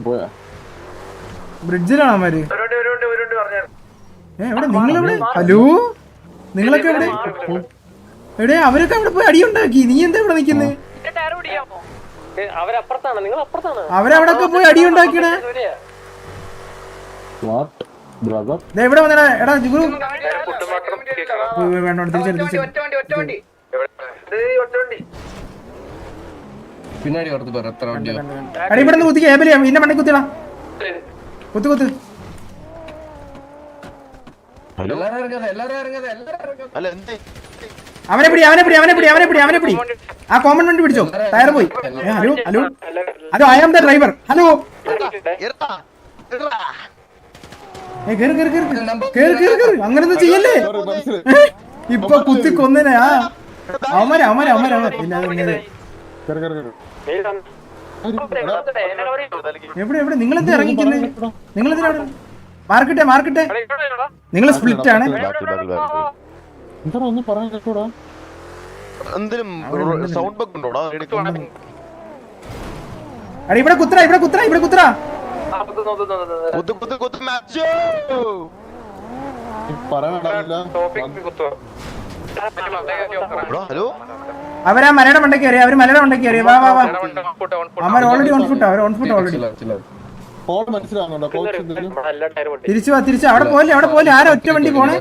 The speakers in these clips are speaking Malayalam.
പോയാ ബ്രിഡ്ജിലാണോ അവന്മാര്? എവിടെ നിങ്ങളെവിടെ? ഹലോ നിങ്ങളൊക്കെ എവിടെ? എവിടെ അവരൊക്കെ അവിടെ പോയി അടിയുണ്ടാക്കി. നീ എന്താ ഇവിടെ നിക്കുന്നേ? അവരവിടൊക്കെ പോയി അടിയുണ്ടാക്കിയടാ. എവിടെ വന്നടാ? എടാ ജിഗുരു വേണ്ട പിന്നാടി ഓർത്ത് പറ എത്ര വണ്ടിയോ അടി ഇവിടെ നിന്ന് കുത്തിക്ക. ഏബലിയാ ഇന്നെ മണ്ടേ കുത്തിടാ. കുത്ത് കുത്ത്. അവനെ പിടി അവനെ പിടി അവനെ പിടി അവനെ പിടി അവനെ പിടി. ആ കോമൺ വണ്ടി പിടിച്ചോ. ടയർ പോയി. Hello hello hello I am the driver. Hello അങ്ങനൊന്നും ചെയ്യല്ലേ. ഇപ്പൊ കുത്തി കൊന്നനെ. ആ അവന്മാരെ അവന്മാരെ അവന്മാരെ പിന്നെ എവിടെ എവിടെ നിങ്ങളെന്താ ഇറങ്ങിക്കുന്നേ? നിങ്ങളെന്തിനാ മാർക്കട്ടെ മാർക്കട്ടെ. നിങ്ങൾ സ്പ്ലിറ്റ് ആണ്. അടി ഇവിടെ കുത്തറ ഇവിടെ കുത്തറ ഇവിടെ കുത്തറ. അവരാ മലയുടെ മണ്ടയ്ക്ക് കയറി. അവര് മലയുടെ മണ്ടയ്ക്ക് കയറി. വാ വാ വാ. അവർ ഓൾറെഡി ഓൺ ഫുട്ടാ. അവർ ഓൺ ഫുട്ട് ഓൾറെഡി. തിരിച്ചു വാ തിരിച്ചു. അവിടെ പോലെ അവിടെ പോലെ. ആരാ ഒറ്റ വണ്ടി പോണേ?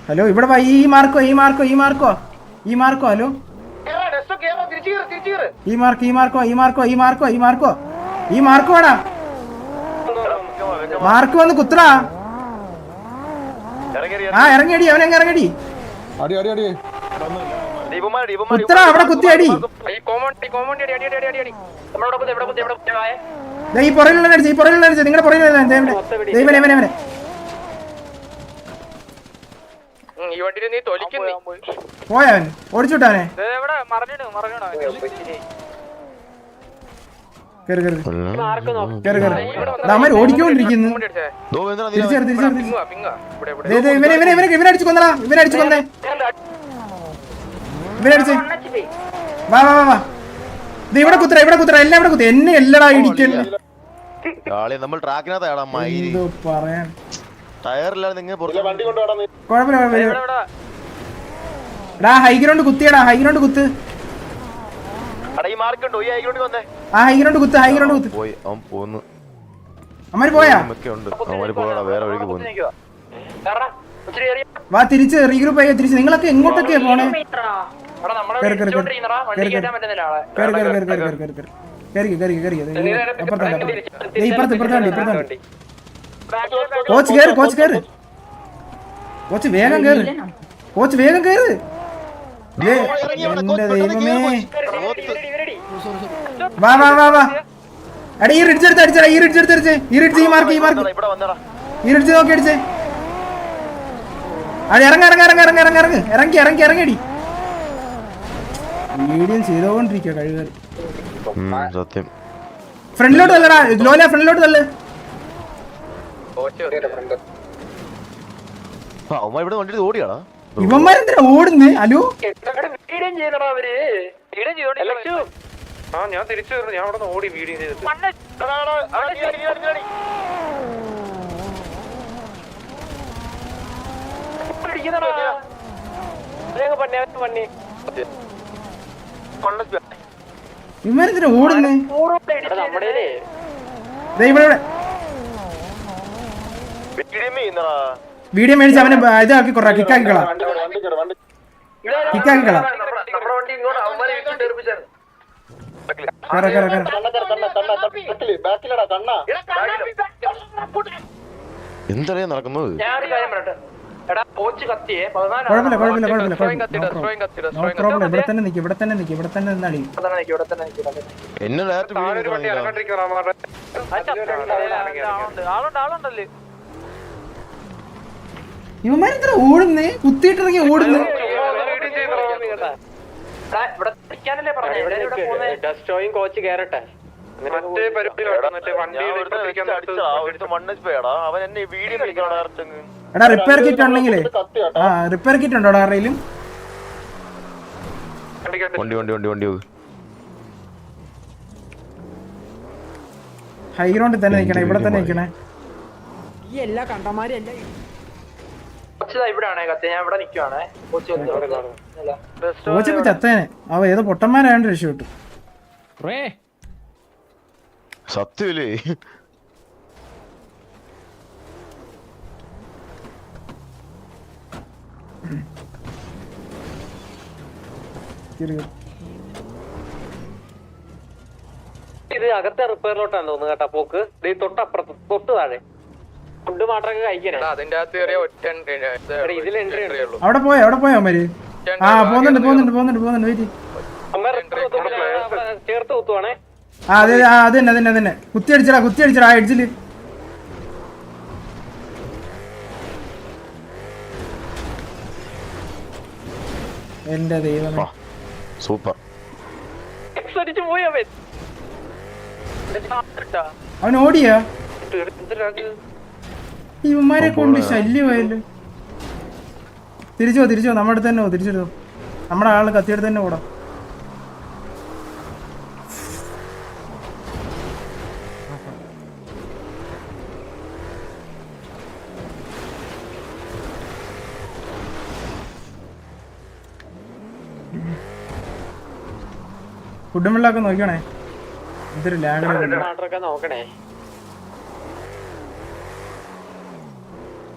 ഹലോ ഇവിടെ വാ. ഈ മാർക്കോ ഈ മാർക്കോ ഈ മാർക്കോ ഈ മാർക്കോ. ഹലോ ഈ മാർക്ക് ഈ മാർക്കോ ഈ മാർക്കോ ഈ മാർക്കോ ഈ മാർക്കോ ഈ മാർക്കോ ആടാ. മാർക്ക് വന്ന് കുത്തറാ. ആ ഇറങ്ങിയടി അവനെങ്ങ ഇറങ്ങടി. കുത്തറ അവിടെ കുത്തി അടി. ഈ പുറകിലുള്ള അടിച്ചു. ഈ പുറകിലുള്ള അടിച്ചു. നിങ്ങളുടെ പുറകിലുള്ള ദൈവനെ പോയവൻ ഓടിച്ചുവിട്ടാനെ. അവന്മാർ ഓടിക്കൊണ്ടിരിക്കുന്നു. ഇവനടിച്ചു കൊന്നടാ. ഇവനടിച്ചു കൊന്നേ. ഇവനടിച്ച് വാ വാ വാ. ഇത് ഇവിടെ കുത്തറ ഇവിടെ കുത്തറ. എല്ലാം ഇവിടെ കുത്തി. എന്നെ എല്ലടാ ഇടിക്കല്ല. എന്തോ പറയാൻ. കുഴപ്പമില്ല. ഹൈഗ്രൗണ്ട് കുത്തിയടാ. ഹൈഗ്രൗണ്ട് കുത്ത്. ആ ഹൈഗ്രൗണ്ട് കുത്ത്. ഹൈഗ്രൗണ്ട് കുത്ത്. അമ്മര് പോയാ? വാ തിരിച്ച് റീഗ്രൂപ്പ് ആയി തിരിച്ച്. നിങ്ങളൊക്കെ എങ്ങോട്ടൊക്കെയാ പോണേ? കോച്ച് കേറ്. കോച്ച് കേറ്. കോച്ച് വേഗം കേറ്. കോച്ച് വേഗം കേറ്. എന്റെ ദൈവമേ. വാ വാ വാ വാ. എടാ ഈ റിഡ്ജ് എടുത്ത് അടിച്ചടാ. ഈ റിഡ്ജ് എടുത്ത് അടിച്ചേ. ഈ റിഡ്ജ് ഈ മാർക്ക് ഈ മാർക്ക് ഈ റിഡ്ജ് നോക്കി അടിച്ചേ. അത് ഇറങ്ങ ഇറങ്ങ ഇറങ്ങ ഇറങ്ങ ഇറങ്ങ ഇറങ്ങ് ഇറങ്ങി ഇറങ്ങി ഇറങ്ങിയടി. മീഡിയം ചെയ്തോണ്ടിരിക്കുക കഴിവ്. ഫ്രണ്ടിലോട്ട് തല്ലടാ. ലോല ഫ്രണ്ടിലോട്ട് തല്ല്. ഇവന്മാരെന്തിനാ ഓടുന്നേ? ഹലോ ഞാൻ തിരിച്ചു വരുന്നു. ഞാൻ അവിടെ ഓടി വീഡിയോ ചെയ്തിട്ട് ഇവന്മാരെന്തിനാ ഓടുന്നേ? വീഡിയോ മേടിച്ച് അവനെ ഇതാക്കി കൊറ. കിക്കാക്കിക്കളാ. കിക്കാക്കിക്കളാ. എന്താ നടക്കുന്നത്? ഇവിടെ തന്നെ നിക്ക്. ഇവിടെ തന്നെ നിക്ക്. ഇവിടെ തന്നെ നിന്നാടി. ഇവന്മാരെന്താ ഓടുന്നേ? കുത്തിയിട്ടിറങ്ങി ഓടുന്നേ. കോച്ച് കേറട്ടെ. അവൻ എന്നെ വീഡിയോ എടാ റിപ്പയർ കിറ്റ് ഉണ്ടെങ്കിലേ റിപ്പയർ കിറ്റ് ഉണ്ടോ ആരുടെയിലും? വണ്ടി ഹൈ ഗ്രൗണ്ടിൽ തന്നെ നിൽക്കണേ, ഇവിടെ തന്നെ നിൽക്കണേ. ഈ എല്ലാ കണ്ടമാരും എല്ലാം ഇവിടെയാണേ കത്തി, ഞാൻ ഇവിടെ നിൽക്കുവാണേ. കോച്ചിപ്പോ ചത്തേനെ. അവ ഏതോ പൊട്ടന്മാരായോണ്ട് രക്ഷപ്പെട്ടു. സത്യല്ലേ? ഇത് അകത്തെ റിപ്പയറിലോട്ടാണ് തോന്നുന്നു കേട്ടാ പോക്ക്. തൊട്ടപ്പുറത്ത് തൊട്ട് താഴെ ഫുഡ് മാത്രമൊക്കെ കഴിക്കണേ. അതിന്റെ അകത്ത് ഇതിൽ എൻട്രി ഉള്ളൂ. അവിടെ പോയോ അവന്മാര്? ആ പോകുന്നുണ്ട് വെയിറ്റ്. ചേർത്ത് കുത്തുവാണേ. അത് തന്നെ കുത്തി അടിച്ചടാ ആ എഡ്ജില്. എന്റെ ദൈവമേ, സൂപ്പർ. പോയി അവൻ ഓടിയാ? ഇവന്മാരെ കൊണ്ട് ശല്യമായല്ലോ. തിരിച്ചോ നമ്മുടെ അടുത്ത് തന്നെ തിരിച്ചെടുത്തോ. നമ്മുടെ ആള് കത്തിയെടുത്ത് തന്നെ ഓടാം. ഫുഡും വെള്ളമൊക്കെ നോക്കണേ. ഇതൊരു ലാഗ് നോക്കണേ.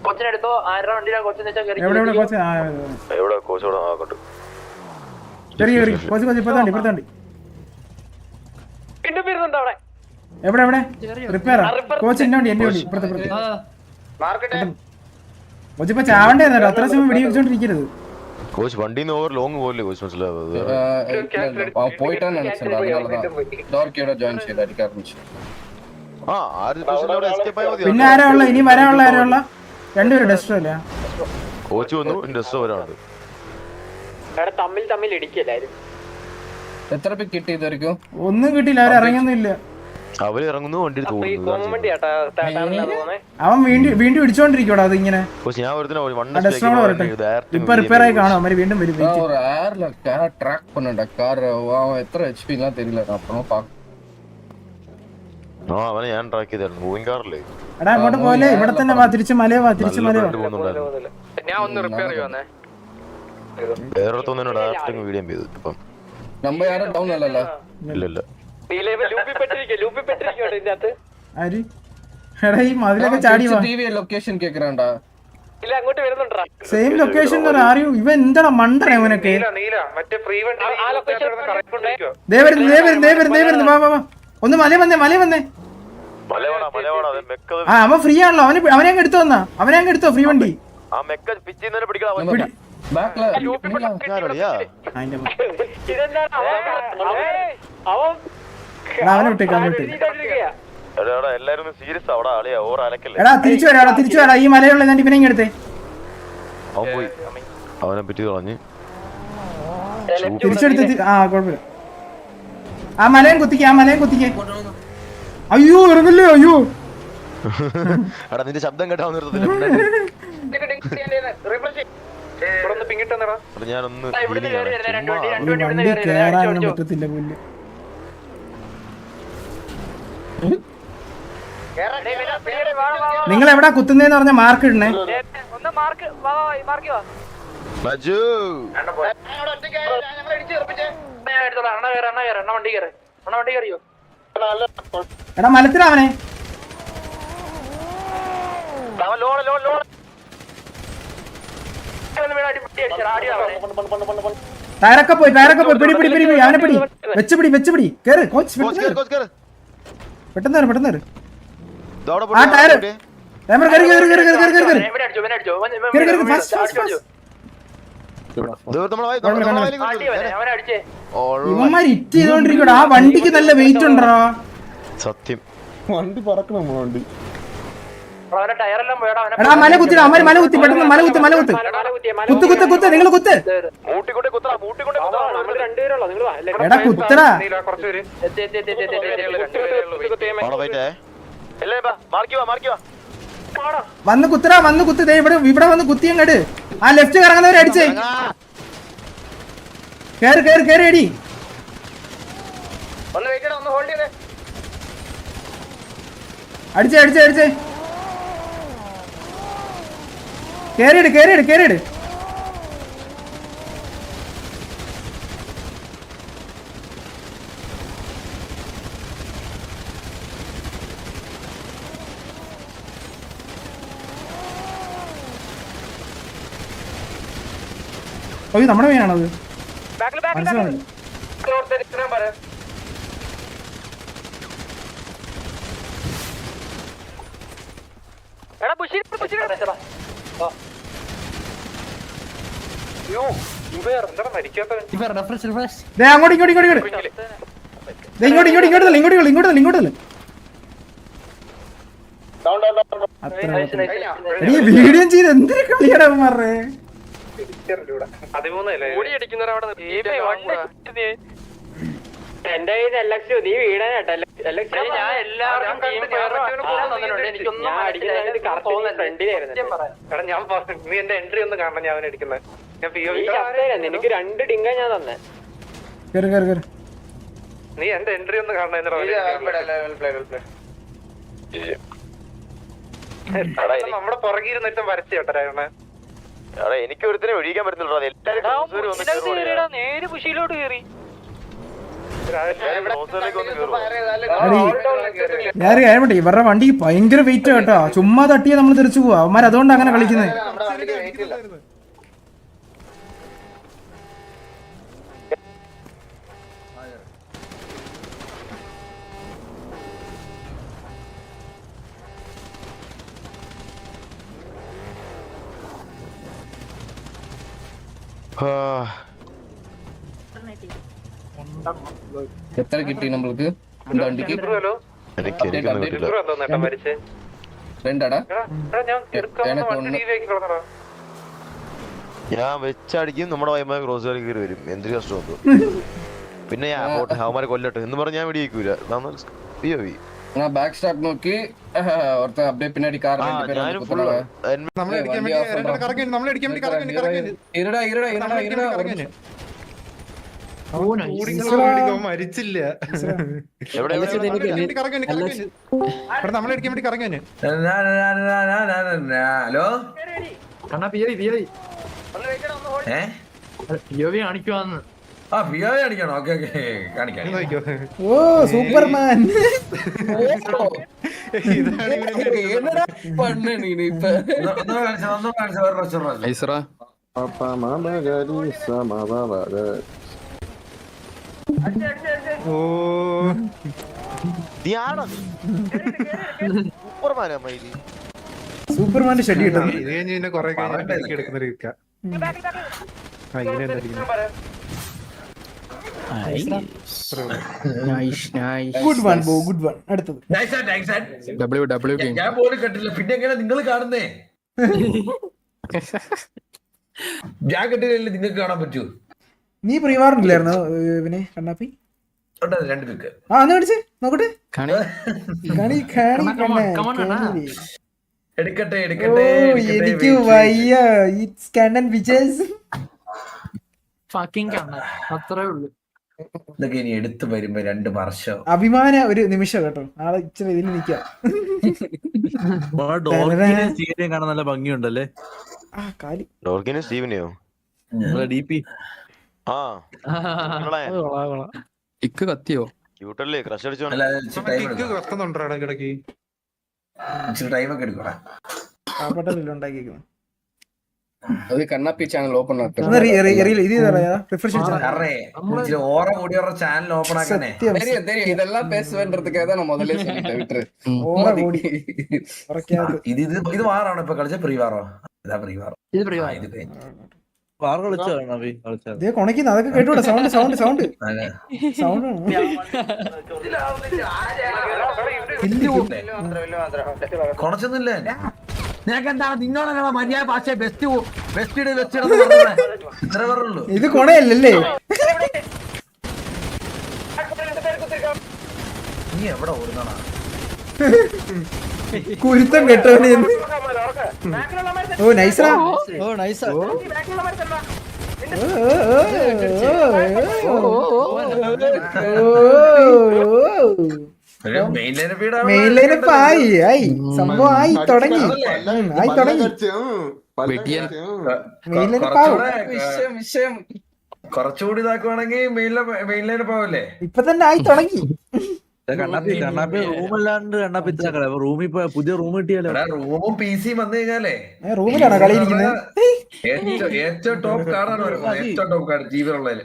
കൊച്ചിനെടുത്തോ. ആരുടെ വണ്ടിയിലാണ് കൊച്ചെന്ന് വെച്ചാൽ എവിടെ കോച്ച്? ഇപ്പുറത്താണ്ടി. പിന്നെ വരുന്നുണ്ട് അവിടെ. എവിടെ റിപ്പയറാ? കോച്ച് എന്റെ വണ്ടി ഇപ്പുറത്തെ. കോച്ച് ഇപ്പൊ ചാവണ്ടേന്നല്ലോ, അത്ര സമയം വെടി വെച്ചോണ്ടിരിക്കരുത്. കോച്ച് വണ്ടിന്ന് ഓവർ ലോങ് പോകല്ലേ കോച്ച്? മനസ്സിലാവുന്നത് പോയിട്ടാണ് ജോയിൻ ചെയ്ത് അടിക്കാൻ ആരംഭിച്ചു. പിന്നെ ആരാ ഉള്ള? ഇനി വരാനുള്ള ആരാ ഉള്ള? രണ്ടുപേരും ഡസ്റ്റർ അല്ല. കോച്ച് വന്നു, ഡസ്റ്റർ വരാനുണ്ട്. തമ്മിൽ ഇടിക്കല്ലായിരുന്നു. എത്ര പേര് കിട്ടി ഇതായിരിക്കും? ഒന്നും കിട്ടിയില്ല, അവർ ഇറങ്ങിയൊന്നും ഇല്ല. അവര് ഇറങ്ങുന്നു, വണ്ടി അവൻ വീണ്ടും ഇടിച്ചോണ്ടിരിക്കോടാ. അത് ഇങ്ങനെ ഇപ്പൊ റിപ്പയർ ആയി കാണും. അവര് വീണ്ടും വരും. ട്രാക്ക് പണ്ണ കാർ എത്ര HP എല്ലാം தெரியல. அப்புறம் അവനെ ഞാൻ ട്രാക്ക് ചെയ്തായിരുന്നു. മൂവിംഗ് കാറല്ലേ? എടാ അങ്ങോട്ട് പോലെ, ഇവിടെ തന്നെ വാ. തിരിച്ച് മലയെ വാ. ഞാൻ ഒന്ന് റിപ്പയർ ചെയ്യുവാന്നേ. വേറൊരുത്തൊന്നും ഡയറക്റ്റ് വീഡിയോ ചെയ്തു. ഇപ്പം നമ്മ யாரும் ഡൗൺ അല്ലല്ലോ. ഇല്ല ആര്? എടാ ഈ മതിലൊക്കെ ചാടി വാ. ലൊക്കേഷൻ കേക്കുறான்டா. ഇല്ല അങ്ങോട്ട് വരുന്നുണ്ടടാ. സെയിം ലൊക്കേഷൻ അറിയൂ. ഇവൻ എന്താടാ മണ്ടനെ അവനൊക്കെ. മറ്റേ ഫ്രീ വണ്ടി ആ ലൊക്കേഷൻ കറക്റ്റ് ഉണ്ടോ? ദേ വരുന്നു. വാ. ഒന്ന് മല വന്നേ. ആ അവൻ ഫ്രീ ആണല്ലോ. അവനെ അങ്ങ് എടുത്തു വന്നാ. അവനെ അങ്ങ് എടുത്തോ ഫ്രീ വണ്ടി. അവനെ വിട്ടേക്ക്. എടാ തിരിച്ചു വരാ. ഈ മലയുള്ള ഞാൻ ഇവനെ എടുത്തേ. അവനെ പറ്റി കളഞ്ഞ് തിരിച്ചെടുത്ത്. ആ കുഴപ്പമില്ല. ആ മലയും കുത്തിക്കേ. അയ്യോ ഇറങ്ങല്ലോ. അയ്യോ എടാ നിന്റെ ശബ്ദം കേട്ടാ നിർത്തത്തില്ല. ഞാനൊന്ന് വണ്ടി കേറാനൊന്നും പറ്റത്തില്ല. പുല്ല് നിങ്ങൾ എവിടാ കുത്തുന്നേന്ന് പറഞ്ഞ മാർക്ക് ഇടണേ. എടാ മലത്തിലാ അവനെ. ടയറൊക്കെ പോയി. പിടി അവനെ പിടി. വെച്ച് പിടി. കേറ് കോച്ച്. പെട്ടെന്ന് ആ ടയർ ഇവന്മാർ ഇറ്റ് ചെയ്തോണ്ടിരിക്കടാ. ആ വണ്ടിക്ക് നല്ല വെയിറ്റ് ഉണ്ടോ? സത്യം വണ്ടി പറക്കണം. വണ്ടി എടാ മല കുത്തിടാ. മല കുത്തി. പെട്ടെന്ന് മല കുത്ത്. നിങ്ങൾ കുത്ത്. എടാ കുത്തടാ. വന്ന് കുത്തരാ, വന്ന് കുത്ത്. ദേ ഇവിടെ വന്ന് കുത്തി അങ്ങട്. ആ ലെഫ്റ്റ് കറങ്ങുന്നവരെ അടിച്ചേ. കേറി അടി. അടിച്ചേ. കേറിയിട്. അയ്യോ നമ്മുടെ മെയിനാണത്. മനസ്സിലാവില്ല. ദേ അങ്ങോട്ട് ഇങ്ങോട്ട്. വീഡിയോ ചെയ്ത് എന്തൊരു കളിയാടാ മാറേ. എന്റെ കയ്യിൽ LX നീ വീടാനാട്ടോ. നീ എന്റെ എൻട്രി ഒന്ന് കാണണം. ഞാൻ അടിക്കുന്നത് നിനക്ക് 2 ഡിങ്ക ഞാൻ തന്നെ. നീ എന്റെ എൻട്രി ഒന്ന് കാണണം. നമ്മുടെ പുറകിരുന്നിട്ടും വരച്ചു കേട്ടോ. എനിക്ക് ഒരുത്തിനെ ഒഴിക്കാൻ പറ്റുന്നുള്ളൂ. നേരെ പുഷിയിലോട്ട് കയറി. ഞാൻ കാര്യമുണ്ട്. ഇവരുടെ വണ്ടി ഭയങ്കര വെയിറ്റ് കേട്ടോ. ചുമ്മാ തട്ടിയാ നമ്മൾ തിരിച്ചു പോവാ. അവന്മാർ അതുകൊണ്ട് അങ്ങനെ കളിക്കുന്നത്. എത്ര കിട്ടി നമ്മൾക്ക് വണ്ടിക്ക്? രണ്ടാടാ. ഞാൻ വെച്ചടിക്കും. നമ്മുടെ വൈമാ ക്രോസ് കളി കയറി വരും. എന്തൊരു കഷ്ടം. പിന്നെ ഞാൻ അവന്മാരെ കൊല്ലട്ടെ എന്ന് പറഞ്ഞ് ഞാൻ വെടിയേക്കൂല. ബാക്ക് സ്റ്റാപ്പ് നോക്കി ഒരുത്ത അബ്ബേ പിന്നാടി കാർ മരിച്ചില്ല. നമ്മളടിക്കാൻ വേണ്ടി കറങ്ങാന്. ഹലോ കാണിക്കുവാന്ന്. ആ പിയോവി കാണിക്കണോ? ഓക്കെ കാണിക്കാം. ഓ സൂപ്പർമാൻ. സൂപ്പർമാന്റെ ഷെഡ് കിട്ടും. ഇത് കഴിഞ്ഞ് കൊറേ കഴിഞ്ഞ് എടുക്കുന്ന ഗുഡ് വൺ ബോ, ഗുഡ് വൺ. അടുത്തത് ഞാൻ പോലും കണ്ടില്ല. പിന്നെ എങ്ങനെ നിങ്ങൾ കാണുന്നേ? ഞാൻ കണ്ടില്ലല്ലേ നിങ്ങൾക്ക് കാണാൻ പറ്റൂ? നീ പ്രീവാറില്ലായിരുന്നു പിന്നെ കണ്ണാപ്പി? രണ്ട് പിക്ക്. ആ ഒന്ന് കാണിച്ചേ നോക്കട്ടെ. എടുക്കട്ടെ എനിക്ക് വയ്യ. ഇറ്റ്സ് കണ്ണൻ വിജയ്. അത്രേ ഉള്ളൂ. ഇതൊക്കെ ഇനി എടുത്തു വരുമ്പോ 2 വർഷം അഭിമാന ഒരു നിമിഷം കേട്ടോ. നാളെ ഇച്ചിരി ഇതിൽ നിൽക്കാം. കാണാൻ നല്ല ഭംഗിയുണ്ടല്ലേ. സ്റ്റീവനെയോ ഇക്ക് കത്തിയോ ക്യൂട്ടല്ലേ ക്രഷ് അടിച്ചോ. ഇടയ്ക്ക് ടൈം ഒക്കെ എടുക്കടാ. ഉണ്ടാക്കിയേക്കുന്നത് അത് കണ്ണാപ്പി ചാനൽ ഓപ്പൺ ആക്കാം. ഓറ കൂടി ചാനൽ ഓപ്പൺ ആക്കാനേ. ഇതെല്ലാം പേസുവേണ്ടതുക്കാக தான் நான் முதல்ல சொல்லிட்டேன். விட்டுரு. ഇത് വാറാണോ ഇപ്പൊ കളിച്ച? പ്രീവാറോ? ഇതാ പ്രീവാറോ. കൊണക്കുന്ന അതൊക്കെ കേട്ടൂടെ? സൗണ്ട് സൗണ്ട് സൗണ്ട് സൗണ്ട് കൊണച്ചൊന്നുമില്ല. നിനക്കെന്താണ് നിന്നോടല്ല മര്യാദ ഭാഷ ബെസ്റ്റ് ഇത്ര പറയുള്ളൂ. ഇത് കൊണയല്ലേ? നീ എവിടെ ഓടുന്നാ? കുരുത്തം കെട്ടവന് ഓ നൈസാ മെയിൻ ലൈനപ്പ് ആയി സംഭവം ആയി തുടങ്ങി മെയിൻ ലൈനപ്പ് ആവും വിഷയം കുറച്ചുകൂടി ഇതാക്കുവാണെങ്കിൽ മെയിനിലേക്ക് പോവല്ലേ? ഇപ്പൊ തന്നെ ആയി തുടങ്ങി. കണ്ണാപ്പി റൂമല്ലാണ്ട് കണ്ണാപ്പി ഇത്ര കട റൂമിൽ പുതിയ റൂം കിട്ടിയാലോ? റൂമും പി സിയും വന്നു കഴിഞ്ഞാലേ റൂമിലാണോ കളിയിരിക്കുന്നത്? ഏറ്റവും ടോപ്പ് കാർഡാണ് വരുന്നത്. ഏറ്റവും ടോപ്പ് കാർഡ് ജീവിതമുള്ളതില്.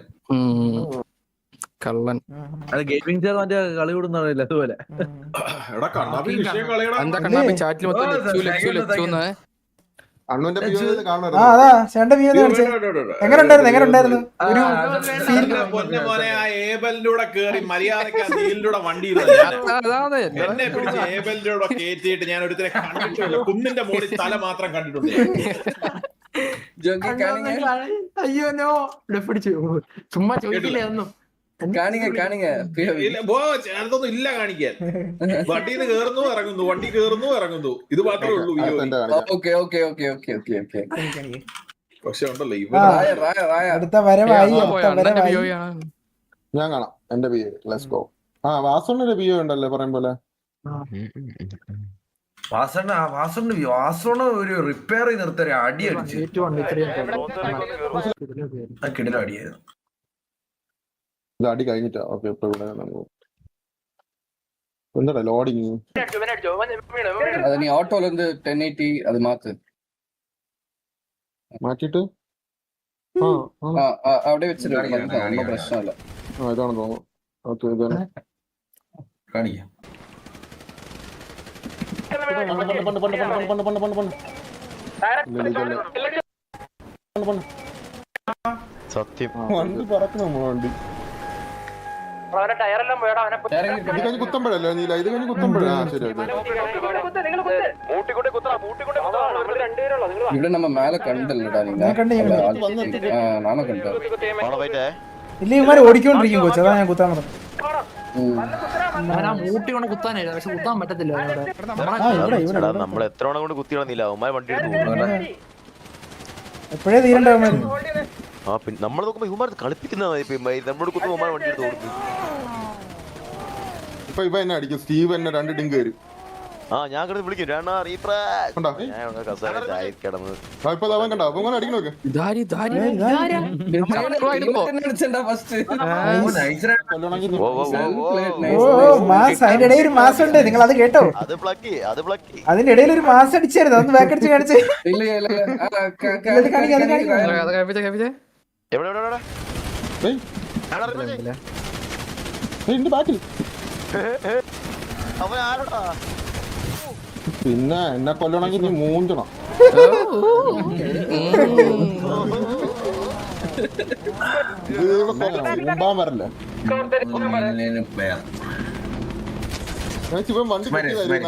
കള്ളൻ അത് ഗെയിമിംഗ് ചെയർ മറ്റേ കളി കൂടുന്നറിയില്ല അതുപോലെ. അതാ ചേട്ടന്റെ വ്യൂ കാണിച്ചേ. എങ്ങനെ ഉണ്ടായിരുന്നു ഒരു ഏബലിലൂടെ കേറി മര്യാദക്ക് വണ്ടി എന്നെ പിടിച്ച് ഏബലിലൂടെ കേറ്റിയിട്ട് ഞാൻ ഒരുത്തരെ കണ്ടിട്ടില്ല. കുന്നിന്റെ മുകളിൽ തല മാത്രം കണ്ടിട്ടുണ്ട്. അയ്യോ നോ പിടിച്ചു ചുമ്മാ ചോദിക്കില്ലേ ഒന്നും അതൊന്നും ഇല്ല കാണിക്കാൻ. വണ്ടിന്ന് കേറുന്നു ഇറങ്ങുന്നു, വണ്ടി കേറുന്നു ഇറങ്ങുന്നു, ഇത് മാത്രമേ ഉള്ളൂ. പക്ഷെ ഉണ്ടല്ലോ അടുത്ത വരവായി. ഞാൻ കാണാം എന്റെ ബി ലെറ്റ്സ് ഗോ. വാസോണിന്റെ ബി ഉണ്ടല്ലേ പറയും പോലെ. വാസോണ് ഒരു റിപ്പയർ ചെയ്ത് നിർത്തര അടി അടിച്ചു കിടിലം അടിയായിരുന്നു. ഇത് അടി കഴിഞ്ഞിട്ടാ. ഓക്കെ ഇപ്പൊ ഇവിടെ എന്താ ലോഡിങ് അത് നീ ഓട്ടോல இருந்து 1080 அது മാറ്റിട്ട് അവിടെ വെച്ചിട്ട് ഒന്നും പ്രശ്നമില്ല. ഇതാണ് തോന്നുന്നു. ഓക്കെ ഇതാണ് കാണിക്കാം. സത്യം വണ്ടി പറക്കണം വണ്ടി. ടയറെല്ലാം വേണം അവനെ ഇത് കഴിഞ്ഞ് കുത്തമ്പഴല്ലോ നീല. ഇത് കഴിഞ്ഞ് കുത്തമ്പഴ. ശരി ഇവിടെ നമ്മ മേലെ കണ്ടല്ലടാ നീ. നാളെ കണ്ടോ? ഇല്ല ഇവന്മാര് ഓടിക്കൊണ്ടിരിക്കും കോച്ച്. അതാ ഞാൻ കുത്താൻ പറഞ്ഞു. ഞാൻ ആ മൂട്ടി കൊണ്ട് കുത്താനായിരുന്നു പക്ഷെ കുത്താൻ പറ്റത്തില്ല. നമ്മൾ എത്ര തവണ കൊണ്ട് കുത്തിയിടുന്നില്ല. അവന്മാർ വണ്ടി എടുത്ത് എപ്പോഴേ തീരണ്ടാവും. പിന്നെ നമ്മൾ നോക്കുമ്പോ ഇവന്മാർ കളിപ്പിക്കുന്നതാണ്. നമ്മളോട് കുത്തുമ്പോ അവന്മാർ വണ്ടി എടുത്ത് കൊടുക്കും. ഇപ്പൊ ഇവ എന്നെ അടിക്കും. സ്റ്റീവ് എന്നെ 2 ഡിങ്ക് വരും. ഞാൻ കിടന്ന് വിളിക്കും കിടന്ന് ഇപ്പൊ അവൻ കണ്ടോ അപ്പൊ അടിക്കണോക്കെ. അതിന്റെ ഇടയിൽ ഒരു മാസം ഉണ്ട്. നിങ്ങൾ അത് കേട്ടോ? അതിന്റെ ഇടയിൽ ഒരു മാസം അടിച്ചായിരുന്നു. അതൊന്ന് ബാക്ക് അടിച്ച് കാണിച്ചേ. പിന്നെ എന്നെ കൊല്ലണമെങ്കിൽ നീ മൂഞ്ചണം. മുമ്പാൻ വരല്ലേ. ഞാൻ ശിവൻ വണ്ടി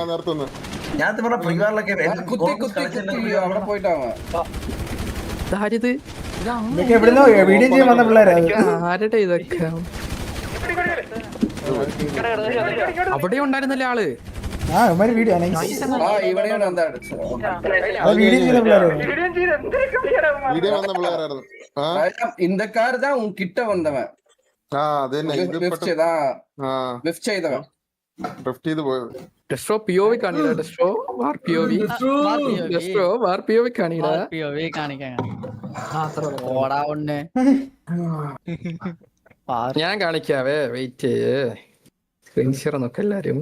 നേരത്തെ ഞാൻ ഫ്രീവാറിലൊക്കെ അവിടെ പോയിട്ടാവാ. ഇതൊക്കെ എവിടുന്നോ വീഡിയോ ചെയ്യാൻ വന്ന പിള്ളേരാ. ആരുടെ ഇതൊക്കെ അവിടെ ഉണ്ടായിരുന്നല്ലേ ആള്. ഇവന്മാര് വീഡിയോ ഇവിടെയാണ് എന്താ വീഡിയോ ചെയ്യുന്ന പിള്ളേരാ. വീഡിയോ വന്ന പിള്ളേരായിരുന്നു. இந்த கார் தான் உன் கிட்ட வந்தவன். லிஃப்ட் செய்தவன். ഡ്രിഫ്റ്റ് ചെയ്ത് പോയത്. ഡെസ്ട്രോ പിഒവി കാണിടാ. ഡെസ്ട്രോ വാർ പിഒവി. ഡെസ്ട്രോ വാർ പിഒവി കാണിടാ. പിഒവി കാണിക്കാൻ ഓടാ ഒന്നെ ഞാൻ കാണിക്കാവേ. വെയിറ്റ് സ്ക്രീൻ ഷെയർ നോക്ക. എല്ലാരും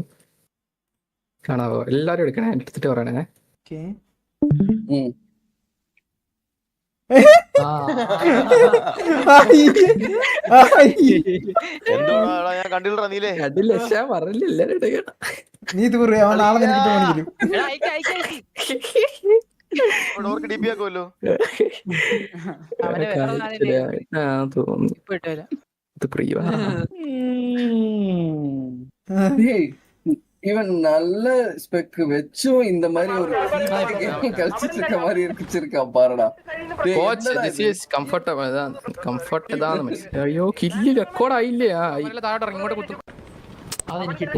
കാണാവോ? എല്ലാരും എടുക്കണേ. എടുത്തിട്ട് പറയണേ. ഞാൻ കണ്ടില്ലടാ നീലേ. പറഞ്ഞില്ല നീ ദൂരെ. അവൻ നാളെ നിനക്കിട്ട് പണിക്കും. ഡിപി ആക്കുമല്ലോ. തോന്നി ഇത് പ്രിയ. இவன் நல்ல ஸ்பெக் வச்சும் இந்த மாதிரி ஒரு கழிச்சிட்டு இருக்க மாதிரி இருக்கான் பாருடா. Coach this is comfortable. Comfort ഇതാണ്. അയ്യോ കില്ല് റെക്കോർഡ് ആയില്ലേ? താഴോട്ട് ഇങ്ങോട്ട് കുത്തും. അതെനിക്കിട്ട്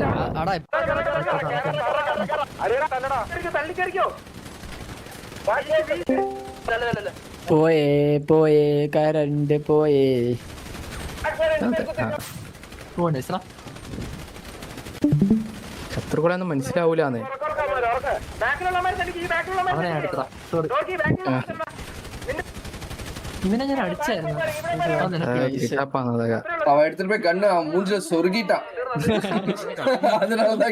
പോയേ പോയേ കരണ്ട് പോയേ. ശത്രുക്കളെ ഒന്നും മനസ്സിലാവൂലെന്ന്. ഇവനെ ഞാൻ അടിച്ചായിരുന്നു. அவன் எடுத்துட்டு போய் கண்ணு அவன் மூஞ்சில சொருகிட்டான். அதனாலதான்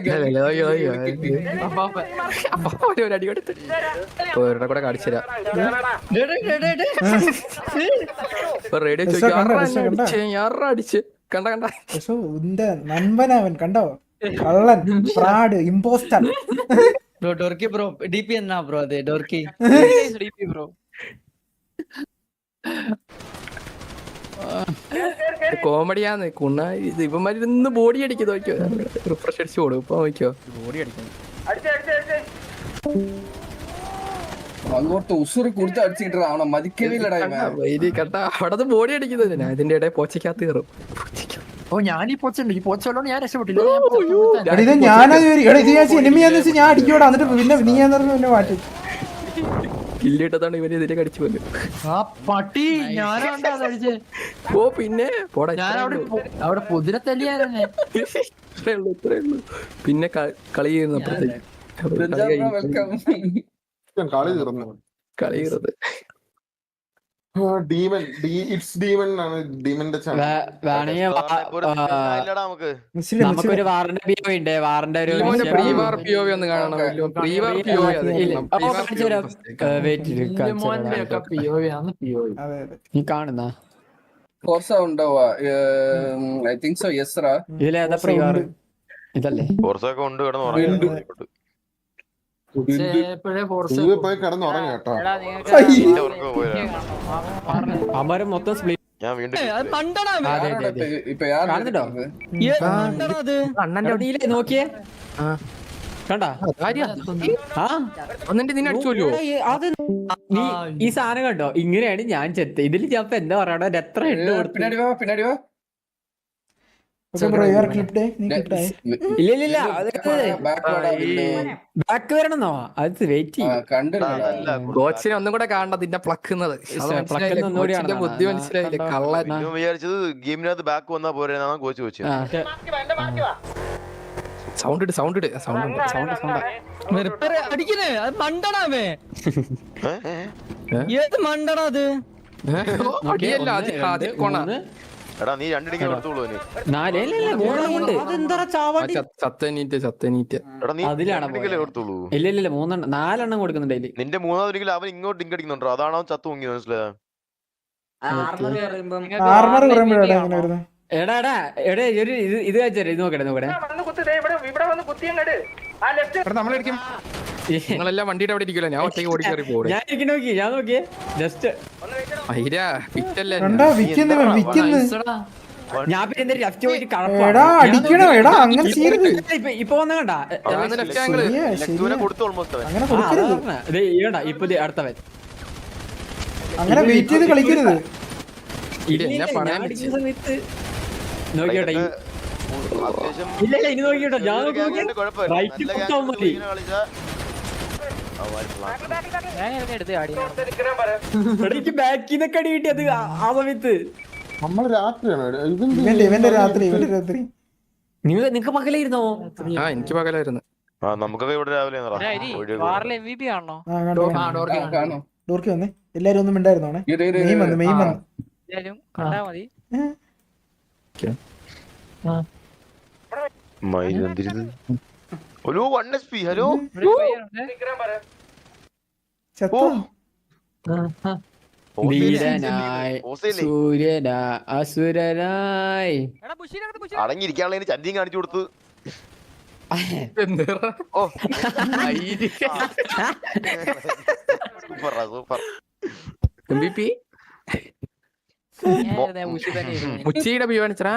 ഒരു അടി കൊടുത്ത് ഒരുടെ കൂടെ കാണിച്ചുതരാം. റേഡിയോ അടിച്ച് കണ്ട കണ്ട നൻപനവൻ കണ്ടോ? കള്ളൻ, fraud, impostor. Bro dorky bro DP എന്നാ ബ്രോ അതെ ഡോർക്കി ഡിപി ബ്രോ. കോമഡിയാന്ന് കുണ്ണ. ഇത് ഇവന്മാരിന്ന് ബോഡി അടിക്കുന്നു നോക്കിയോ. റിഫ്രഷ് അടിച്ചു കൊടുക്കും ഇപ്പൊ നോക്കിയോ. ബോഡി അടിക്കുന്നു അങ്ങോട്ട് ഉസുറ് കൊടുത്ത് അടിച്ചിട്ട് അവനെ മതിക്കவே இல்லடா ഇവൻ. കണ്ട അവിടെ ബോഡി അടിക്കുന്നത് ഞാൻ ഇതിന്റെ ഇടയിൽ പോച്ചക്കകത്ത് കയറും. ഓ ഞാൻ ഈ പോച്ചുണ്ട് ഈ പോച്ചോളോണ്ട് ഞാൻ രക്ഷപ്പെട്ടില്ല. ഇത് ഞാനത് ഇത് ഞാൻ സിനിമയാന്ന് വെച്ചാൽ ഞാൻ അടിക്കൂടാ. എന്നിട്ട് പിന്നെ നീ പിന്നെ മാറ്റും. കില്ലിട്ടതാണ് ഇവന് ഇതിനെ കടിച്ചു പോലും. ആ പട്ടി ഞാനാണ്ടാ അടിച്ചേ. ഓ പിന്നെ പോടാ. ഞാൻ അവിടെ പൊതിരെ തല്ലിയായിരുന്നേ. ഇത്രേ ഉള്ളൂ. പിന്നെ കളി ചെയ്യുന്നപ്പോഴത്തേക്ക് കളി തീർന്നു. കളി ചെയ്യുന്നത് ഡീമൻ ഇറ്റ്സ് ഡീമൻ ആണ്. ഡീമന്റെ നമുക്കൊരു വാറിന്റെ പിഒ ഉണ്ട്. വാറിന്റെ ഒരു പ്രീവാർ പിഒവി ഒന്ന് കാണണം. പ്രീവാർ പിഒവി നീ കാണുന്ന ഫോർസ ഉണ്ടാവാ. ഐ തിങ്ക് സോ യെസ് റാ. ഇതിലേതാ പ്രീവാർ? ഇതല്ലേ ഫോർസൊക്കെ ഉണ്ട് കിടന്ന് ഉറങ്ങി. പോയി കിടന്നുറങ്ങി കേട്ടോ. അവര് മൊത്തം സ്പ്ലിറ്റ്. ഞാൻ വീണ്ടും ഇപ്പൊ യാർ നോക്കിയേ കണ്ടാ എന്നിട്ട് നിന്നെ അടിച്ചോല്ലോ. അത് നീ ഈ സാധനം കണ്ടോ? ഇങ്ങനെയാണ് ഞാൻ ചെത്ത്. ഇതിൽ ഞാൻ എന്താ പറയണ എത്ര എണ്ണ കൊടുത്തു. പിന്നാടി വാ പിന്നാടി വാ. ഇല്ല ബാക്ക് വരണമെന്നോ? അത് വെയിറ്റ് ചെയ്യും. കോച്ചിനെ ഒന്നും കൂടെ കാണണ്ട നിന്നെ പ്ലക്കുന്നത്. ബുദ്ധി മനസ്സിലായില്ലേ കള്ളൻ. വിചാരിച്ചത് ഗെയിമിനകത്ത് ബാക്ക് വന്നാ പോരെ കോച്ച് കോച്ച്. സൗണ്ട് ഇട് അടിക്കുന്നേ. അത് മണ്ടണാമേ. ഏത് മണ്ടണ അത്? അടിയല്ല ആദ്യം കൊണ. എടാ നീ രണ്ടിടിക്ക് എടുത്തോളൂ. ചത്തനീറ്റ് എടാ നീ രണ്ടിടിക്കല്ലേ എടുത്തോളൂ. ഇല്ല 4 കൊടുക്കുന്നുണ്ട്. നിന്റെ മൂന്നാമതൊരിക്കലും അവൻ ഇങ്ങോട്ട് ഡിങ്കടിക്കുന്നുണ്ടോ? അതാണ് അവൻ ചത്തു പൊങ്ങി മനസ്സിലായോ? എടാ ഇത് കാണിച്ചു ഇത് നോക്കട്ടെ. നിങ്ങളെല്ലാം വണ്ടിയുടെ അവിടെ ഇരിക്കുമല്ലോ. ഞാൻ ഒറ്റയ്ക്ക് ഓടി കയറി പോകും. ഞാൻ നോക്കിയേ ജസ്റ്റ്. ഞാൻ പിന്നെ ലെഫ്റ്റ് പോയിട്ട് ഇപ്പൊ വന്ന കണ്ടാ കൊടുത്തു ഓൾമോസ്റ്റ് അവൻ. ഇപ്പൊ അടുത്തവൻ അങ്ങനെ വെയിറ്റ് ചെയ്ത് കളിക്കരുത്. സമയത്ത് നോക്കിയോട്ടെ. ഇല്ല ഇനി നോക്കിയോട്ടോ. ഞാൻ റൈറ്റ് കൊടുത്താൽ മതി. എനിക്ക് ബാക്കിന്നൊക്കെ അടി കിട്ടിയത് ആ സമയത്ത്. നമ്മള് രാത്രിയാണ് ഇവന്റെ രാത്രി. നിങ്ങക്ക് പകലായിരുന്നോ? എനിക്ക് പകലായിരുന്നു. നമുക്കൊക്കെ ഇവിടെ രാവിലെ ഡോർക്കി വന്നേ. എല്ലാരും ഒന്നും ഉണ്ടായിരുന്നോണേ. മെയിൻ വന്നു. Hello 1 SP. ഹലോ സൂര്യനായി അസുരനായി അടങ്ങിയിരിക്കാനുള്ള ചന്തിയും കാണിച്ചു കൊടുത്ത്. സൂപ്പർ. മുച്ചിയുടെ ബിയോണിച്ചറാ.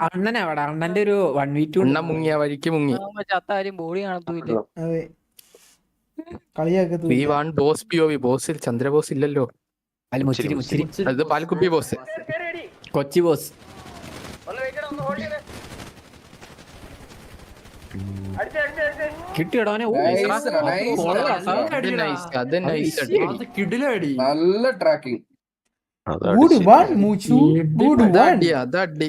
അണ്ണനാ അണ്ണന്റെ ഒരു 1v2 മുങ്ങിയ വഴിക്ക് മുങ്ങി. ബോഡി കാണത്തില്ല. ബോസിൽ ചന്ദ്രബോസ് ഇല്ലല്ലോ. മുച്ചിരി അത് പാൽക്കുപ്പി ബോസ്. കൊച്ചി ബോസ് കിട്ടിയടോ നല്ല ട്രാക്കിംഗ്. ഗുഡ് വൺ മൂച്ചു, ഗുഡ് വൺ. അതടി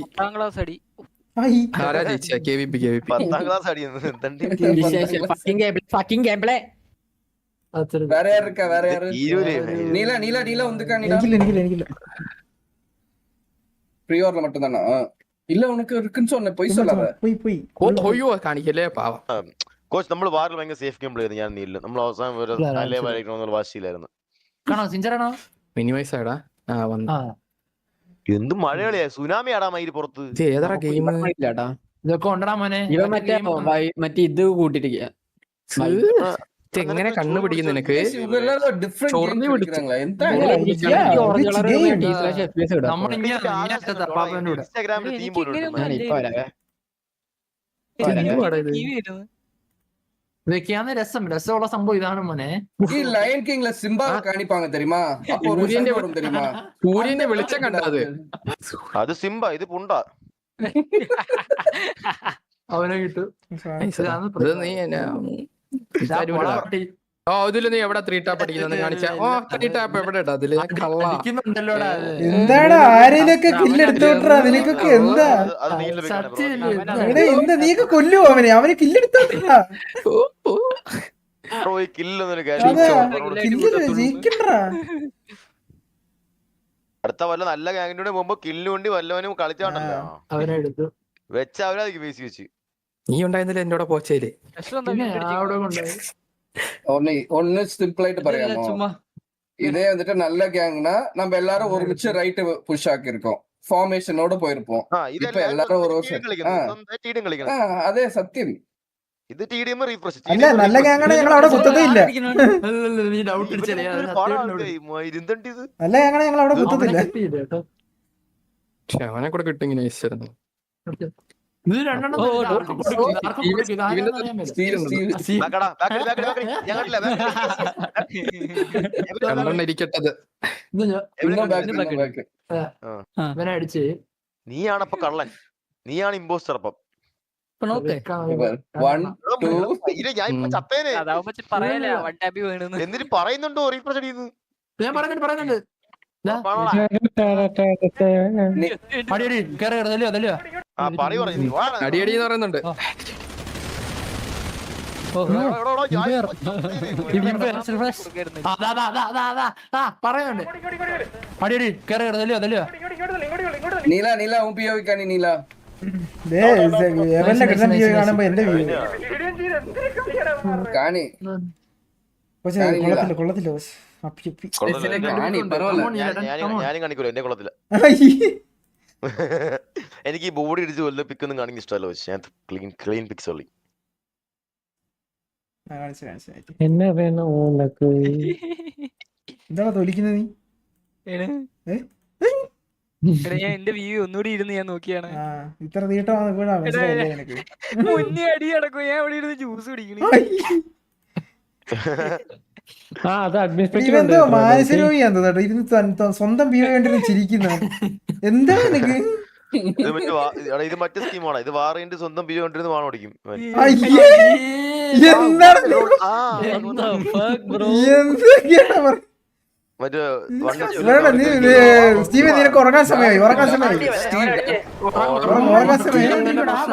ഹായ്. ആരാ ജയിച്ച? KVP 10ാം ക്ലാസ് അടിയുന്നു എന്തുണ്ട് வேற யார் இருக்கா? வேற யாரு? തീരൂലേ நீலா நீலா நீலா வந்துக்கா நீலா? എനിക്കില്ല. ப்ரியோர்ல மட்டும் தானா? இல்ல உனக்கு இருக்குன்னு சொன்ன, போய் சொல்லாத. പോയി. ഒയ്യോ കാണിക്കല്ലേ പാവം. കോച്ച് നമ്മൾ വാറിൽ ഭയങ്കര സേഫ് ഗെയിം പ്ലേ ചെയ്തു. ഞാൻ നീല്ല നമ്മൾ അവസാനം ഒരു നല്ല വരയ്ക്കണമെന്നുള്ള വാശിയിലായിരുന്നു. മിനിമൈസ് ആടാ. വന്നു. എന്ത് മഴകളിയാ, സുനാമി ആടാ മയില് പുറത്ത്. ഇത് ഏതാ ഗെയിം? ഇതൊക്കെ ഉണ്ടടാ മോനെ. ഇവ മറ്റേ ഇത് കൂട്ടിട്ടിരിക്കുക. എങ്ങനെ കണ്ണുപിടിക്കും നിനക്ക്? இவங்க எல்லாரும் டிஃபரண்ட் ചൊറിഞ്ഞു கேம் പിടിച്ചു. കളിக்கறாங்களா? എന്താ ഇൻസ്റ്റാഗ്രാമിൽ തീം പോലും ഇതൊക്കെയാണ് രസമുള്ള സംഭവം ഇതാണ് മോനെ. ഈ ലയൺ കിങ്ல സിംബா കാണിപ്പാங்க தெரியுமா? அப்போ ஒரு സൂര്യന്റെ വരും தெரியுமா? സൂര്യന്റെ വെളിച്ചം കണ്ടത്. അത് സിംബ, ഇത് പുണ്ട. അവനെ കിട്ടും. ഇത് നീ ഇതില് നീ എവിടെ 3 ടാപ്പ് അടിക്കുന്ന കാണിച്ച? 3 ടാപ്പ് എവിടെ ഇട്ടാ അതില്? എന്താടാ ആരെയൊക്കെ കില്ലെടുത്തോട്ടാ നിനക്കൊക്കെ? എന്താ അത് നീല എന്താ നീക്ക് കൊല്ലുവോ അവനെ കില്ലെടുത്തോട്ടാ? കില്ലൊന്നൊരു ജയിക്കണ്ടാ. അടുത്ത വല്ല നല്ല ഗാങ്ങിന്റെ കൂടെ പോകുമ്പോ കില്ലിന് വേണ്ടി വല്ലവനും കളിച്ചാണ്ടല്ലോ അവനെ എടുത്തു വെച്ച അവരത് പേശി വെച്ച്. നീ ഉണ്ടായിരുന്നില്ല എന്നോട് പോച്ചയില്. ஒன்னு சிம்பிள் ஆயிட்டு പറയാമോ? இதே வந்துட்டு நல்ல கேங்னா நம்ம எல்லாரும் ஒருமிச்சு ரைட் புஷ் ஆக்கிருக்கோம், ஃபார்மேஷனோட போயிருப்போம். இப்ப எல்லாரும் ஒரு അതേ സത്യം. ഇത് TDM റീഫ്രഷ് അല്ല നല്ല ഗ്യാങ്ങാണ്, ഞങ്ങൾ അവിടെ കുത്തതേ ഇല്ല. നല്ല ഗ്യാങ്ങാണ്, ഞങ്ങൾ അവിടെ കുത്തത്തില്ല. അവനെ കൂടെ കിട്ടിങ്ങനെ നയിച്ചിരുന്നു. ഇരിക്കട്ടത് നീയാണപ്പൊ കള്ളൻ, നീയാണ് ഇമ്പോസ്റ്റർ. അപ്പം എന്നിട്ട് പറയുന്നുണ്ടോ റീഫ്രഷ് അടിയുന്നു? ഞാൻ പറയുന്നുണ്ട്. അടിയടി പറയുന്നുണ്ട്. നീല നീല ഉപയോഗിക്കാനി നീല കാണുമ്പോ എന്റെ വ്യൂ കാണി കൊള്ളത്തില്ല. ഞാനും കാണിക്കൂല, എന്റെ കുളത്തില്ല. എനിക്ക് ഈ ബോഡി ഇടിച്ച് കൊല്ലപ്പിക്കൊന്നും കാണിക്കാൻ ഇഷ്ടമല്ല. ഞാൻ ക്ലീൻ പിക്സ് ഉള്ളി. എന്താ തൊലിക്കുന്നത് നീ? എന്റെ വ്യൂ ഒന്നുകൂടി ഇരുന്ന് ഞാൻ നോക്കിയാണ്. ഇത്ര നീട്ടമാണെന്ന് വീണാ മനസ്സിലായില്ലേ എനിക്ക്? മുന്നേ അടി കിടക്കും, ഞാൻ ഇവിടെ ഇരുന്ന് ജ്യൂസ് കുടിക്കണേ. ഇവെന്തോ മാനസികരോഗിയാന്ന് കേട്ടോ, ഇരുന്ന് സ്വന്തം വ്യൂ കണ്ടിരുന്ന് ചിരിക്കുന്ന. എന്താ നിനക്ക്? ഇത് മറ്റേ സ്കീമാണ്. ഇത് വാറിന്റെ സ്വന്തം വ്യൂ കണ്ടിരുന്ന് വാണം ഓടിക്കും. സ്റ്റീവൻ നിനക്ക് ഉറങ്ങാൻ സമയമായി.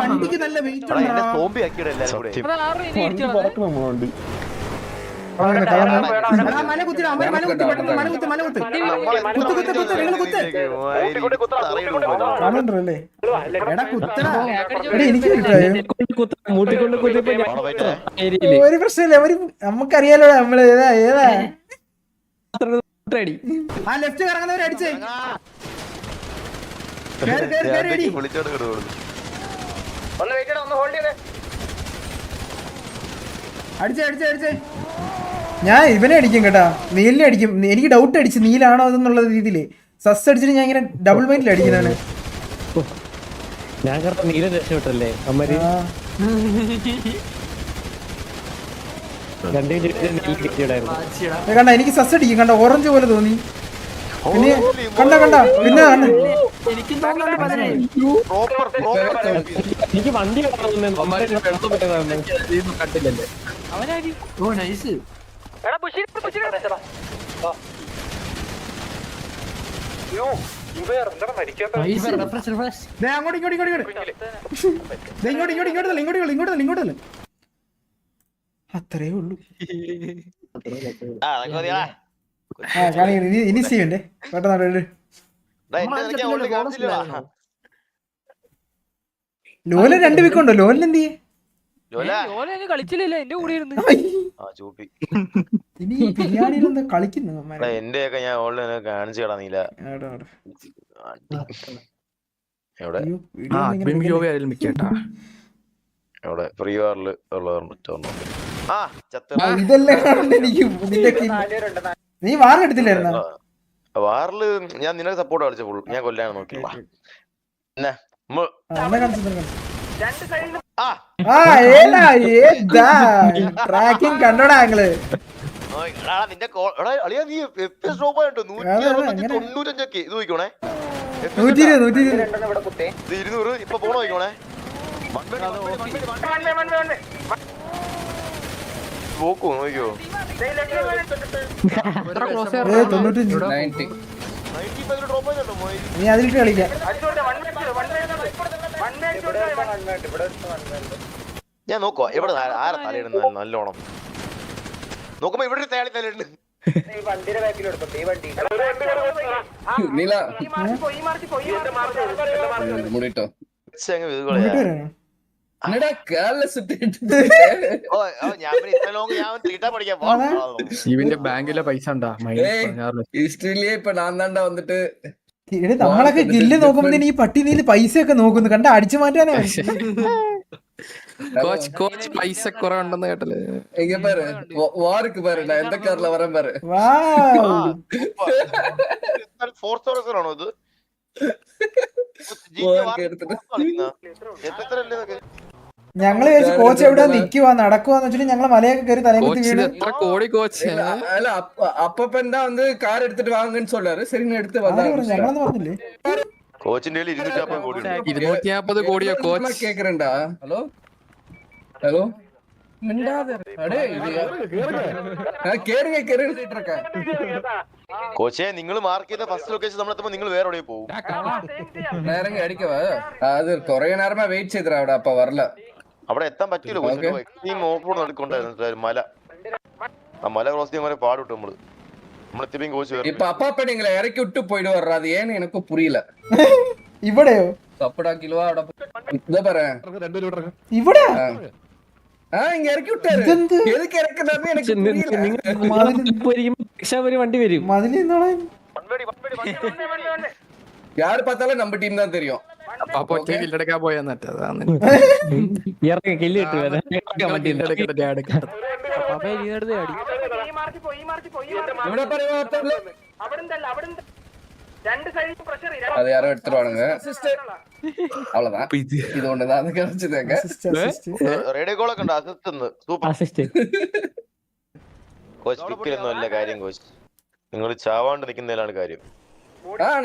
വണ്ടിക്ക് നല്ല വെയിറ്റ് സോംബി ആക്കിയുടെ എല്ലാരും കൂടെ. ഒരു പ്രശ്നമില്ല, നമുക്കറിയാലോ നമ്മള് ഏതാ ആ ലെഫ്റ്റ് കറങ്ങുന്നവരെ അടിച്ചേ. അടിച്ചേ ഞാൻ ഇവനെ അടിക്കും കേട്ടാ, നീലിനെ അടിക്കും. എനിക്ക് ഡൗട്ട് അടിച്ച് നീലാണോ അതെന്നുള്ള രീതിയില് സസ് അടിച്ചിട്ട് ഞാൻ ഇങ്ങനെ ഡബിൾ മൈൻഡിൽ അടിക്കുന്നതാണ്. കണ്ട എനിക്ക് സസ് അടിക്കും, കണ്ട ഓറഞ്ച് പോലെ തോന്നി. പിന്നെ കണ്ട പിന്നെ എനിക്ക് വണ്ടി കണ്ടില്ലല്ലേ ഓ നൈസ് അത്രേ ഉള്ളൂ. ഇനി ചെയ്യണ്ടേ പെട്ടെന്ന് ലോല 2 വിക്കുണ്ടോ? ലോലിന് എന്ത് ചെയ്യേ? കളിച്ചില്ലല്ലോ എന്റെ കൂടെ ഇരുന്ന്. ഇനി ബിരിയാണിയിലെന്താ കളിക്കുന്നു? എന്റെ ഒക്കെ ഞാൻ ഓൺലൈൻ കാണിച്ചു കിടന്നില്ല. എവിടെ എവിടെ ഫ്രീ വാറില് ഇതെല്ലാം കാണുന്ന എനിക്ക് നീ വാറെടുത്തില്ലായിരുന്ന? വാറില് ഞാൻ നിനക്ക് സപ്പോർട്ട് കളിച്ച ഫുൾ ഞാൻ കൊല്ലാൻ നോക്കി. കണ്ടോടാ ഞങ്ങള് നിന്റെ അളിയാ നീ ഡ്രോപ്പ് ആയിട്ടോ 195 ഇത് നോക്കണേ 200 ഇപ്പൊ പോണോ നോക്കണേ നോക്കൂ നോക്കിയോ നീ അതിലിട്ട് കളിക്കാം. ഞാൻ നോക്കുവാ ഇവിടെ ആരാ തലയിടുന്ന നല്ലോണം നോക്കുമ്പോ ഇവിടെ ഒരു തേളി തലയുണ്ട്. ഇവന്റെ ബാങ്കിലെ പൈസ ഉണ്ടാ ഹിസ്റ്ററിയിലെ ഇപ്പൊ ഞാൻ താണ്ടാ വന്നിട്ട് നമ്മളൊക്കെ ഗില്ല് നോക്കുമ്പോ ഈ പട്ടി നീല് പൈസ ഒക്കെ നോക്കുന്നു കണ്ട അടിച്ചു മാറ്റാനാ. കോച്ച് പൈസ കുറവുണ്ടെന്ന് കേട്ടല്ലേ? എங்க பாரு வாருக்கு பாரு நான் எந்த கார்ல வரேன் பாரு. ആണോ ഇത്? ഞങ്ങള് വിചാരിച്ചു കോച്ച് എവിടെ നിക്കുവാ നടക്കുവാന്ന് വെച്ചിട്ട് ഞങ്ങള് മലയൊക്കെ കയറി തലകുത്തി വീണ്. അല്ല അപ്പപ്പന്താ വന്ന് കാർ എടുത്തിട്ട് വാങ്ങன்னு சொல்லாரு. சரி நான் எடுத்து வந்தேன். ഞങ്ങളൊന്നും പറഞ്ഞില്ലേ? കോച്ചിന്റെ 250 കോടി 250 കോടിയോ കോച്ച് കേക്കറേണ്ടാ? ഹലോ ഹലോ കോച്ചേ നിങ്ങൾ മാർക്ക് ചെയ്ത ഫസ്റ്റ് ലൊക്കേഷൻ നമ്മളെത്തുമ്പോ നിങ്ങൾ വേറെ എവിടെ പോകും? നേരം അടിക്കവാ അത് കൊറേ നേരമാ വെയിറ്റ് ചെയ്തറ അവിടെ അപ്പ വരല. അവിടെ എത്താൻ പറ്റില്ല എക്സ്ട്രീം ഓഫ് റോഡ് നടക്കൊണ്ടായിരുന്നു മല. ആ മല ക്രോസ് ചെയ്യാൻ പാടുവിട്ടു നമ്മളെത്തിയും കോച്ച് ഇപ്പൊ അപ്പാപ്പ നിങ്ങളെ ഇറക്കി വിട്ട് പോയിട്ട് വர்ற അത് ഏன்னு எனக்கு புரியல. ഇവിടെയോ? தப்புடா கிலோவா അവിടെ ഇതാ പറയാ ഇവിടെ ഇങ്ങ ഇറക്കി വിട്ടാரு. എதுக்கு ഇറക്കുന്നാന്ന് എനിക്ക് ഒരു വണ്ടി വരും யாரு பார்த்தாலும் நம்ம டீம் தான் தெரியும். അപ്പൊ കില്ലെടുക്കാൻ പോയെന്നിട്ട് അതാണ് ഇറങ്ങി കില്ല് കിട്ടും. அது யாரும் எடுத்துருவானுங்க. அவ்வளவுதான் இது ஒண்ணுதான் அது கிடைச்சதுங்க. റേഡിയോ കോളൊക്കെ ഉണ്ട് അസിസ്റ്റ് കോച്ച് പിക്കിലൊന്നുമല്ല കാര്യം. കോച്ച് നിങ്ങൾ ചാവാണ്ട് നിൽക്കുന്നതിലാണ് കാര്യം.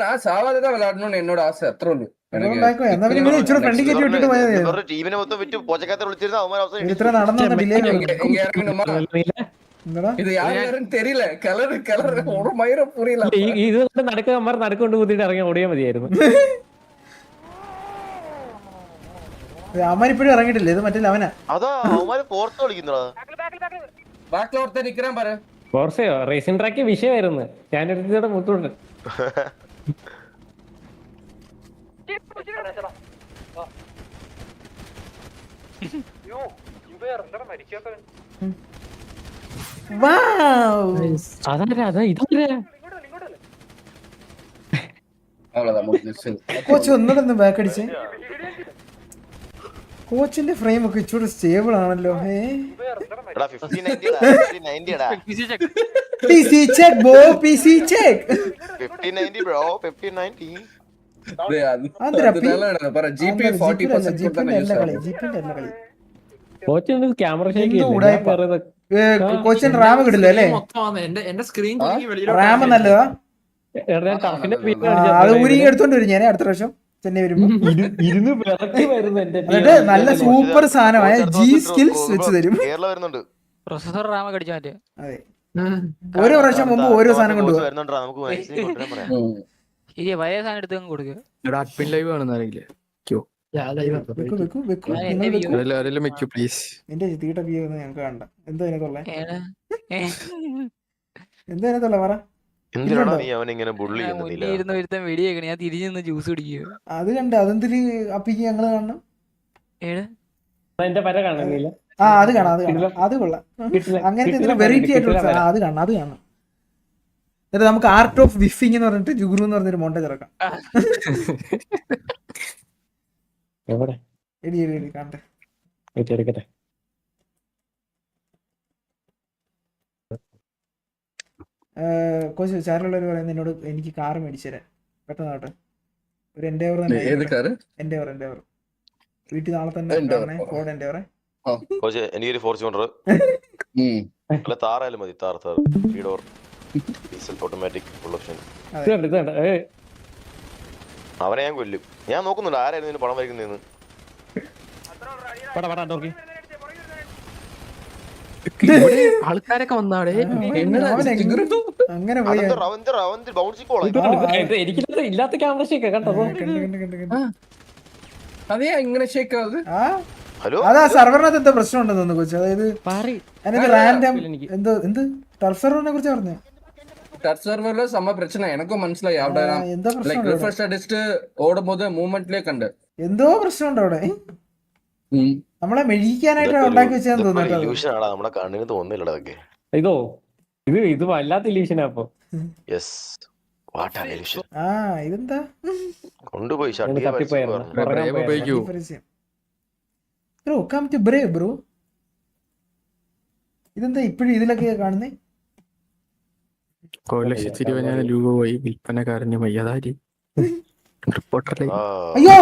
நான் சாவாதான் விளையாடணும்னு என்னோட ஆசை. അത്രേ ഉള്ളൂ. ടീമിനെ മൊത്തം വിറ്റ് പോച്ചക്കാത്ത വിളിച്ചിരുന്ന അവന്മാർ അവസാനം இது யாருன்னு தெரியல. கலர் ஒரு மயிரம் புரியல. ഇത് നടക്കന്മാർ നടക്കൊണ്ട് കൂത്തിട്ട് ഇറങ്ങി ഓടിയാൽ മതിയായിരുന്നു. അവന്മാരിപ്പോഴും ഇറങ്ങിയിട്ടില്ല. ഇത് മറ്റേ അവനാ. അതാ അവന്മാര് ഫോർത്ത് കളിക്കുന്നതാ. ബാക്കിൽ ഓർത്തെ നിൽക്കാൻ പറ. ഫോർസയോ റേസിംഗ് ട്രാക്ക് വിഷയമായിരുന്നു. ഞാനൊരു മുത്തുണ്ട്. കോച്ച് ഒന്നുകൂടെ ബാക്ക് അടിച്ചേ. കോച്ചിന്റെ ഫ്രെയിം ഒക്കെ ഇച്ചിരി സ്റ്റേബിൾ ആണല്ലോ. കോച്ചിന് റാം കിട്ടില്ല അല്ലേ? എന്റെ സ്ക്രീൻ റാം നല്ലതാ. അത് ഊരി എടുത്തോണ്ട് വരും ഞാൻ അടുത്ത പ്രാവശ്യം ചെന്നൈ വരുമ്പോ. എന്നിട്ട് നല്ല സൂപ്പർ സാധനമായ ജി സ്കിൽസ് വെച്ച് തരും. കേരള വരുന്നുണ്ട്. പ്രൊസസർ റാമ കടിച്ചു മാറ്റി. അതെ, ഓരോ പ്രാവശ്യം മുമ്പ് ഓരോ സാധനം കൊണ്ടുപോകും. വരുന്നുണ്ടാ, നമുക്ക് maximum കൊണ്ടുവരാൻ പറയാം. ശരിയാ, പഴയ സാധനം എടുത്ത് കൊടുക്കുക. ഇവിടെ അഡ്മിൻ ലൈവ് കാണുന്നറിയില്ലേ? വെക്കൂ വെക്കൂ വെക്കൂ, നിങ്ങൾ വെക്കൂ. പ്ലീസ്. എന്റെ തീട്ട വ്യൂ ഒന്നും ഞങ്ങൾക്ക് കാണണ്ട. എന്തോ അതിനകത്തുള്ള എന്തോ അതിനകത്തുള്ള പറ. എന്തിനാണ് നീ അവനിങ്ങനെ bully ചെയ്യുന്നത്? വെടിയേക്കണേ, ഞാൻ തിരിഞ്ഞു നിന്ന് ജ്യൂസ് കുടിക്കുക. അത് കണ്ട അതെന്തിരി അപ്പിക്ക് ഞങ്ങള് കാണണം. എന്റെ പര കാണുന്നില്ല. ആ അത് കാണാം, അത് കാണാം, അത് കൊള്ളാം. അങ്ങനത്തെ വെറൈറ്റി ആയിട്ടുള്ള അത് കാണാം, അത് കാണാം. എന്നിട്ട് നമുക്ക് ആർട്ട് ഓഫ് വിഫിംഗ് എന്ന് പറഞ്ഞിട്ട് ജുഗ്രു എന്ന് പറഞ്ഞൊരു മോണ്ടേജ് ഇറക്കാം. എവിടെ എടി എടി എടി കാണട്ടെ. എടുക്കട്ടെ. കോച്ച് ചാരുള്ളവർ പറയുന്നത് എന്നോട് എനിക്ക് കാർ മേടിച്ചു തരാൻ പെട്ടെന്നാട്ടെ. ഒരു എൻഡേവർ തന്നെ. എൻഡേവർ വീട്ടിൽ നാളെ തന്നെ ഫോർഡ് എൻഡേവറെ. കോച്ച് എനിക്കൊരു ഫോർച്യൂണർ അല്ല താറായാലും മതി. Thar door diesel automatic full option. അവനെ ഞാൻ കൊല്ലും. ഞാൻ നോക്കുന്നുണ്ട് ആരായിരുന്നു ഇതിന് പണം വരയ്ക്കുന്നതെന്ന്. ആൾക്കാരൊക്കെ വന്നാടെ അങ്ങനെ പോയി. ഇല്ലാത്ത ക്യാമറ ഷേക്ക് കണ്ടോ? അതെയാ ഇങ്ങനെ ഷേക്കാത്? അതാ സർവറിനകത്ത് എന്തോ പ്രശ്നം ഉണ്ടെന്ന് തോന്നുന്നു കോച്ച്. അതായത് അതിനകത്ത് റാൻഡം എന്തോ എന്ത് ടർഫ് സർവറിനെ കുറിച്ച് പറഞ്ഞു. டச் சர்வர்ல செம்ம பிரச்சனை எனக்கும் മനസ്സിലായി. അവിടെ ലൈക് റിഫ്രഷ് അടിച്ചിട്ട് ഓടുമ്പോൾ മൂവ്മെന്റിലേ കണ്ട് എന്തോ പ്രശ്നമുണ്ട് അവിടെ. നമ്മളെ മെഴിക്കാനായിട്ട് ഉണ്ടാക്കി വെച്ചാന്ന് തോന്നുന്നു. നമ്മളെ കണ്ണിന് തോന്നുന്നില്ലടാ. ഇതോ ഇത് വല്ലാത്ത ഇല്യൂഷനാ. അപ്പൊ ആ ഇതെന്താ കൊണ്ടുപോയി bro come to brave bro. ഇതെന്താ ഇപ്പോഴും ഇതിലൊക്കെ കാണുന്നേ? 1,20,000 രൂപ പോയി വിൽപ്പനക്കാരന് വയ്യാതാരി റിപ്പോർട്ടറിലെ. അയ്യോ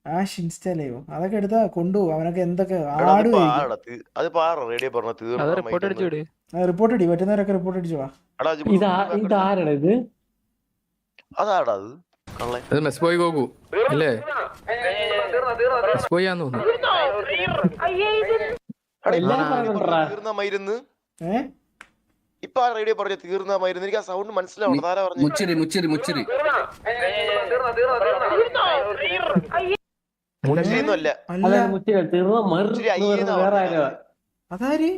ആഷ് ഇൻസ്റ്റാൾ ചെയ്യോ? അതൊക്കെ എടുത്താ കൊണ്ടുപോകും. അവനൊക്കെ എന്തൊക്കെ ആട് റിപ്പോർട്ട് അടി പറ്റുന്നവരൊക്കെ റിപ്പോർട്ട് അടിച്ചു വാ. ഇതാരാണ് ഇത്? മെസ്ബോയ് ഗോകു അല്ലേ? മെസ്ബോയ് ആന്ന് തോന്നുന്നു. ഇപ്പൊ റേഡിയോ പറഞ്ഞ തീർന്ന മരുന്ന്. എനിക്ക് ആ സൗണ്ട് മനസ്സിലാവണം. ആരാ പറഞ്ഞു? മുച്ചിരി മുച്ചിരി മുച്ചിരി അതാര്